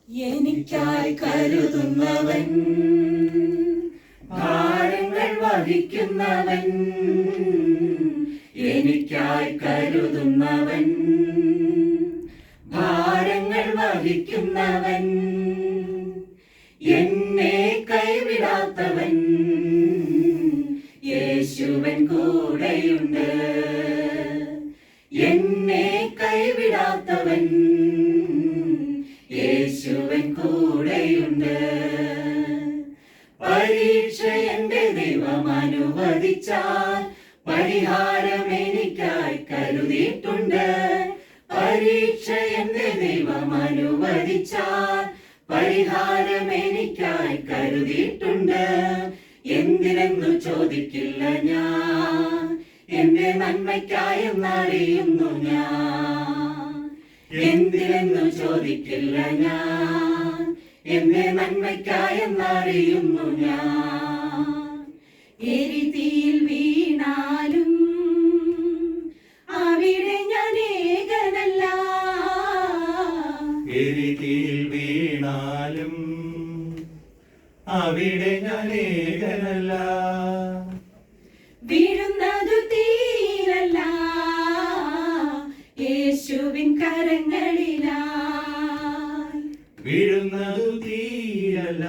എനിക്കായി കരുതുന്നവൻ, ഭാരങ്ങൾ വഹിക്കുന്നവൻ, എനിക്കായി കരുതുന്നവൻ, ഭാരങ്ങൾ വഹിക്കുന്നവൻ, എന്നെ കൈവിടാത്തവൻ, യേശുവൻ കൂടെയുണ്ട്. എന്നെ കൈവിടാത്തവൻ, യേശുവൻ കൂടെയുണ്ട്. പരീക്ഷ എന്റെ ദൈവം അനുവദിച്ചാൽ പരിഹാരം എനിക്കായി കരുതിയിട്ടുണ്ട്. പരീക്ഷ എന്റെ ദൈവം അനുവദിച്ചാൽ പരിഹാരം എനിക്കായി കരുതിയിട്ടുണ്ട്. എന്തിനെന്നു ചോദിക്കില്ല ഞാൻ, എന്റെ നന്മയ്ക്കായെന്നറിയുന്നു ഞാൻ. എന്തിനെന്നു ചോദിക്കില്ല ഞാൻ, എന്റെ നന്മയ്ക്കായെന്നറിയുന്നു ഞാൻ. എരിതീയിൽ വീണാലും അവിടെ ഞാൻ ഏകനല്ല. എരിതീയിൽ വീണാലും അവിടെ ഞാൻ ഏകനല്ല. വീഴുന്നതു തീരല്ല, യേശുവിൻ കരങ്ങളിലാ. വീഴുന്നതു തീരല്ല,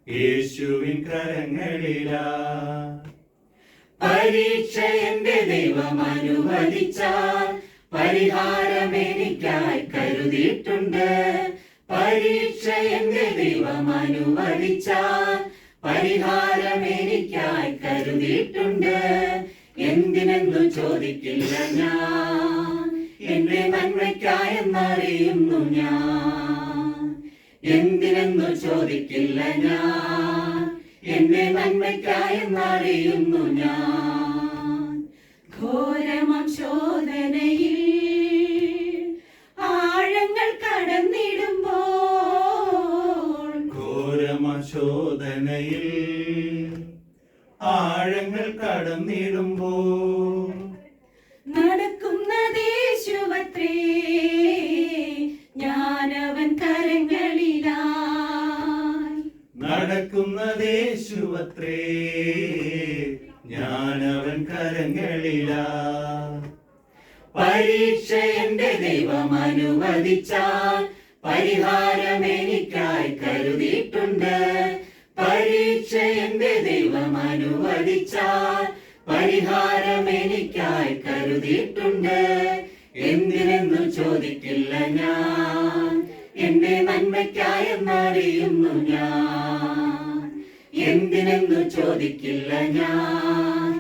യേശുവിൻ കരങ്ങളിലാ. പരീക്ഷ എന്റെ ദൈവം അനുവദിച്ചാൽ പരിഹാരം എനിക്കായി കരുതിയിട്ടുണ്ട്. പരീക്ഷ എന്റെ ദൈവം അനുവദിച്ചാൽ പരിഹാരം എനിക്കായി കരുതിയിട്ടുണ്ട്. എന്തിനെന്നു ചോദിക്കില്ല ഞാൻ, എന്റെ നന്മയ്ക്കായെന്നറിയുന്നു ഞാൻ. എന്തിനെന്നു ചോദിക്കില്ല ഞാൻ, എന്റെ നന്മയ്ക്കായെന്നറിയുന്നു ഞാൻ. ഘോരമാം ശോധനയിൽ ആഴങ്ങൾ കടന്നിടുമ്പോൾ, ഘോരമാം ശോധനയിൽ ആഴങ്ങൾ കടന്നിടുമ്പോൾ, നടക്കുന്നതേശുവത്രേ ഞാനവൻ കരങ്ങളിലായി. നടക്കുന്നതേശുവത്രേ ഞാനവൻ കരങ്ങളിലാ. പരീക്ഷ എന്റെ ദൈവം അനുവദിച്ചാൽ പരിഹാരം എനിക്കായി കരുതിയിട്ടുണ്ട്. പരീക്ഷ എന്റെ ദൈവം അനുവദിച്ചാൽ പരിഹാരം എനിക്കായി കരുതിയിട്ടുണ്ട്. എന്തിനെന്നു ചോദിക്കില്ല ഞാൻ, എന്റെ നന്മയ്ക്കായെന്നറിയുന്നു ഞാൻ. എന്തിനെന്നു ചോദിക്കില്ല ഞാൻ,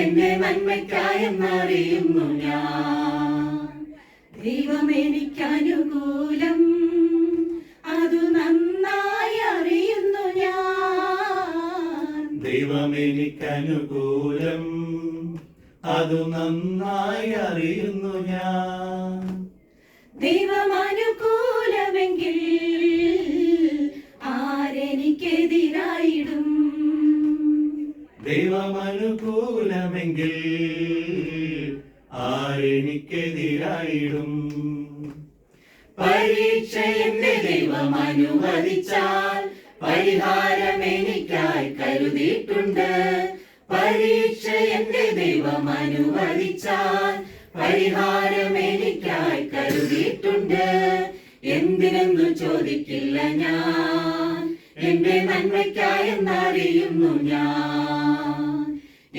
എന്റെ നന്മയ്ക്കായെന്നറിയുന്നു ഞാൻ. ദൈവം എനിക്കനുകൂലം, അതു നന്നായി അറിയുന്നു ഞാൻ. ദൈവം എനിക്കനുകൂലം, അതു നന്നായി അറിയുന്നു ഞാൻ. ദൈവം അനുകൂലമെങ്കിൽ ആരെനിക്കെതിരായിടും. ദൈവം അനുകൂലമെങ്കിൽ ആരെനിക്കെതിരായിടും. പരീക്ഷ എന്റെ ദൈവം അനുവദിച്ചാൽ പരിഹാരം എനിക്കായി കരുതിയിട്ടുണ്ട്. പരീക്ഷ എന്റെ ദൈവം അനുവദിച്ചാൽ പരിഹാരം എനിക്കായി കരുതിയിട്ടുണ്ട്. എന്തിനെന്നു ചോദിക്കില്ല ഞാൻ, എന്റെ നന്മയ്ക്കായെന്നറിയുന്നു ഞാൻ.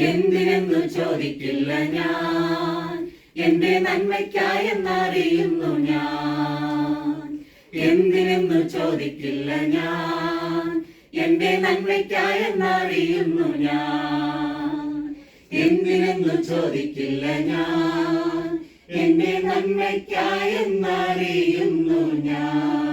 എന്തിനെന്നു ചോദിക്കില്ല ഞാൻ, എന്റെ നന്മയ്ക്കായെന്നറിയുന്നു ഞാൻ. എന്തിനെന്നു ചോദിക്കില്ല ഞാൻ, എന്റെ നന്മയ്ക്കായെന്നറിയുന്നു ഞാൻ. എന്തിനെന്നു ചോദിക്കില്ല ഞാൻ, എന്റെ നന്മയ്ക്കായെന്നറിയുന്നു ഞാൻ.